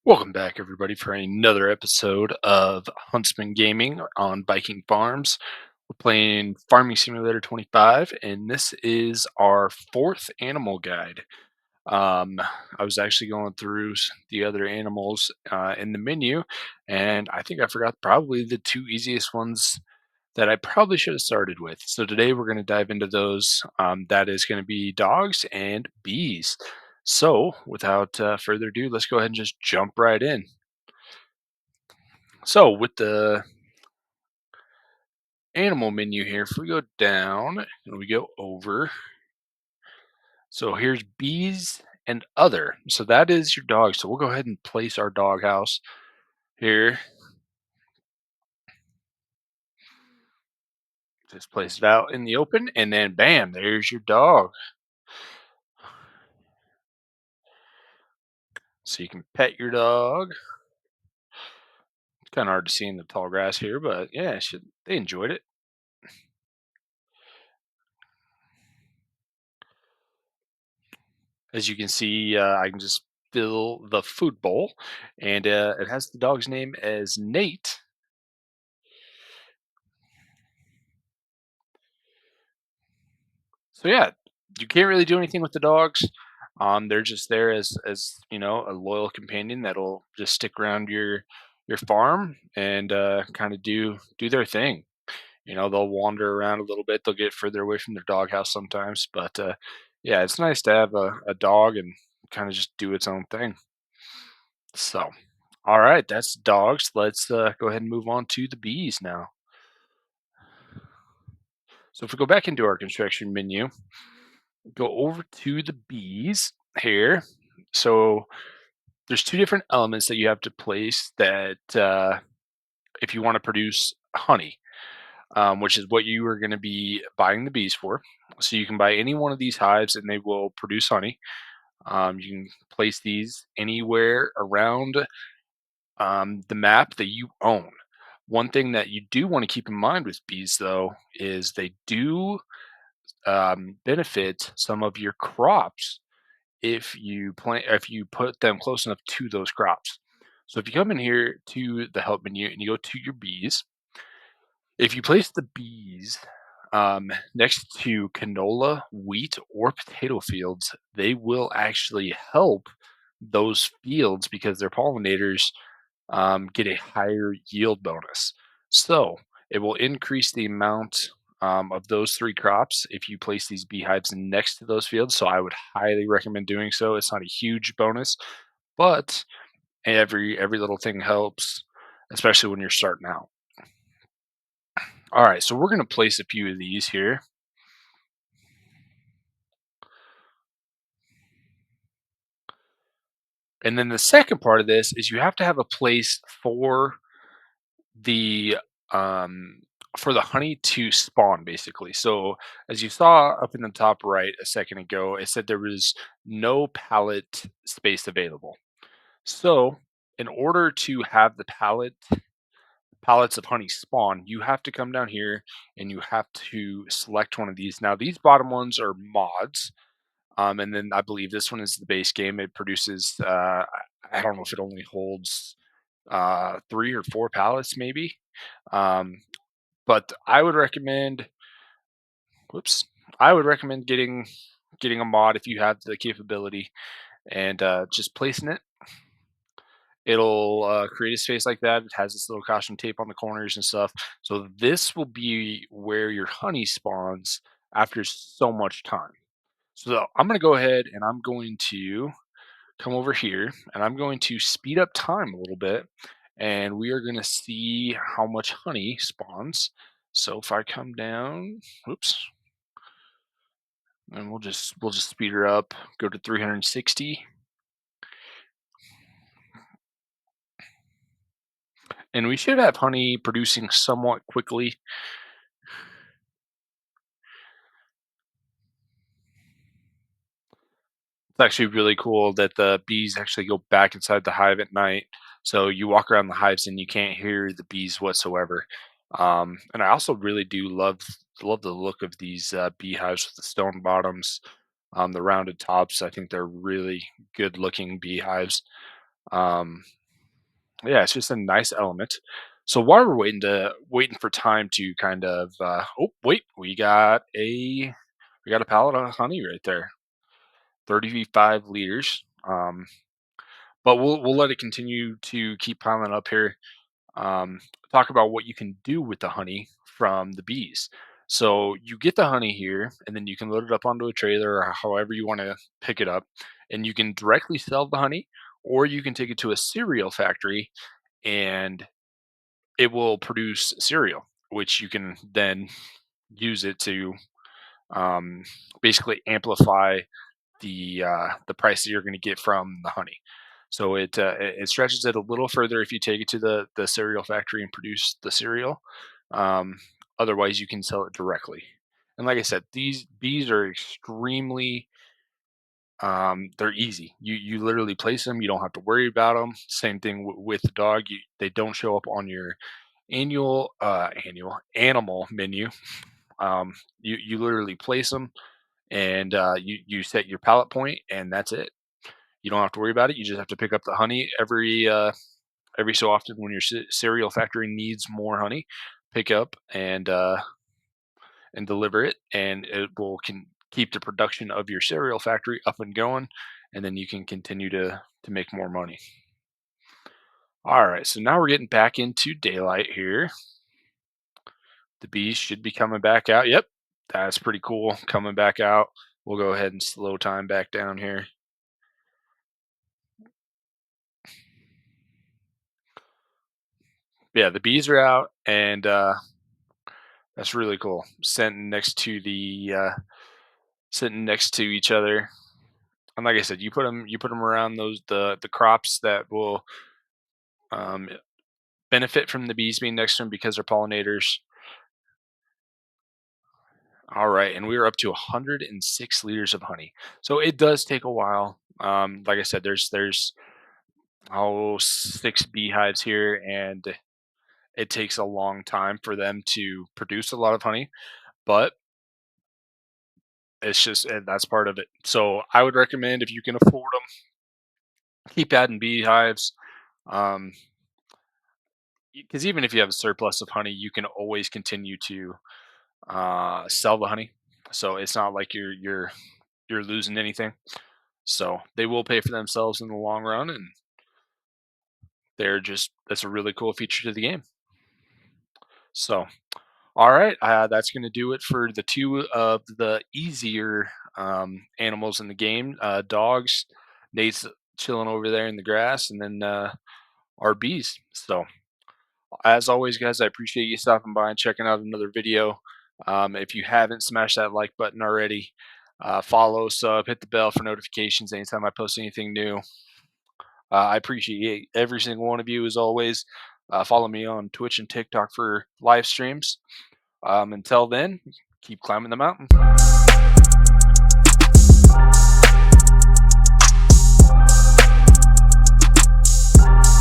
Welcome back, everybody, for another episode of Huntsman Gaming on Viking Farms. We're playing Farming Simulator 25, and this is our fourth animal guide. I was actually going through the other animals in the menu, and I think I forgot probably the two easiest ones that I probably should have started with. So today we're going to dive into those. That is going to be dogs and bees. So without further ado, let's go ahead and just jump right in. So with the animal menu here, if we go down and we go over, so here's bees and other. So that is your dog. So we'll go ahead and place our dog house here. Just place it out in the open, and then bam, there's your dog. So you can pet your dog. It's kind of hard to see in the tall grass here, but yeah, they enjoyed it. As you can see, I can just fill the food bowl, and it has the dog's name as Nate. So yeah, you can't really do anything with the dogs. They're just there as a loyal companion that'll just stick around your farm and kind of do their thing. They'll wander around a little bit. They'll get further away from their doghouse sometimes, but yeah, it's nice to have a dog and kind of just do its own thing. So, all right, that's dogs. Let's go ahead and move on to the bees now. So if we go back into our construction menu, go over to the bees here. So there's two different elements that you have to place that if you want to produce honey, which is what you are going to be buying the bees for. So you can buy any one of these hives and they will produce honey. You can place these anywhere around the map that you own. One thing that you do want to keep in mind with bees, though, is they do benefit some of your crops if you put them close enough to those crops. So if you come in here to the help menu and you go to your bees, if you place the bees next to canola, wheat, or potato fields, they will actually help those fields because their pollinators get a higher yield bonus. So it will increase the amount of those three crops if you place these beehives next to those fields. So I would highly recommend doing so. It's not a huge bonus, but every little thing helps, especially when you're starting out. All right, so we're going to place a few of these here. And then the second part of this is you have to have a place the um for the honey to spawn basically. So as you saw up in the top right a second ago, it said there was no pallet space available. So in order to have the pallets of honey spawn, you have to come down here and you have to select one of these. Now these bottom ones are mods. And then I believe this one is the base game. It produces I don't know if it only holds 3 or 4 pallets maybe. Um, but I would recommend whoops, I would recommend getting a mod if you have the capability and just placing it. It'll create a space like that. It has this little caution tape on the corners and stuff. So this will be where your honey spawns after so much time. So I'm going to go ahead and I'm going to come over here and I'm going to speed up time a little bit and we are going to see how much honey spawns. So if I come down, whoops, and we'll just speed her up, go to 360, and we should have honey producing somewhat quickly. It's actually really cool that the bees actually go back inside the hive at night. So you walk around the hives and you can't hear the bees whatsoever. And I also really do love the look of these beehives with the stone bottoms, the rounded tops. I think they're really good looking beehives. Um, yeah, it's just a nice element. So while we're waiting for time to kind of oh wait, we got a pallet of honey right there, 35 liters. But we'll let it continue to keep piling up here. um, Talk about what you can do with the honey from the bees. So you get the honey here, and then you can load it up onto a trailer or however you want to pick it up, and you can directly sell the honey, or you can take it to a cereal factory, and it will produce cereal, which you can then use it to um, basically amplify the price that you're going to get from the honey. So it stretches it a little further if you take it to the cereal factory and produce the cereal. Um, Otherwise, you can sell it directly. And like I said, these bees are extremely they're easy. You literally place them. You don't have to worry about them. Same thing with the dog. They don't show up on your annual animal menu. You literally place them, and you set your pallet point, and that's it. You don't have to worry about it. You just have to pick up the honey every so often when your cereal factory needs more honey. Pick up and deliver it, and it will can keep the production of your cereal factory up and going, and then you can continue to make more money. All right, so now we're getting back into daylight here. The bees should be coming back out. Yep, that's pretty cool. Coming back out. We'll go ahead and slow time back down here. Yeah, the bees are out, and that's really cool. Sitting next to each other, and like I said, you put them around the crops that will um, benefit from the bees being next to them because they're pollinators. All right, and we are up to 106 liters of honey. So it does take a while. Like I said, there's six beehives here, and it takes a long time for them to produce a lot of honey. But it's just that's part of it. So I would recommend, if you can afford them, keep adding beehives. Um, because even if you have a surplus of honey, you can always continue to sell the honey. So it's not like you're losing anything. So they will pay for themselves in the long run, and that's a really cool feature to the game. So all right, that's going to do it for the two of the easier animals in the game. Dogs, Nate's chilling over there in the grass, and then our bees. So as always, guys, I appreciate you stopping by and checking out another video. If you haven't, smash that like button already. Follow, sub, hit the bell for notifications anytime I post anything new. I appreciate every single one of you as always. Follow me on Twitch and TikTok for live streams. Until then, keep climbing the mountain.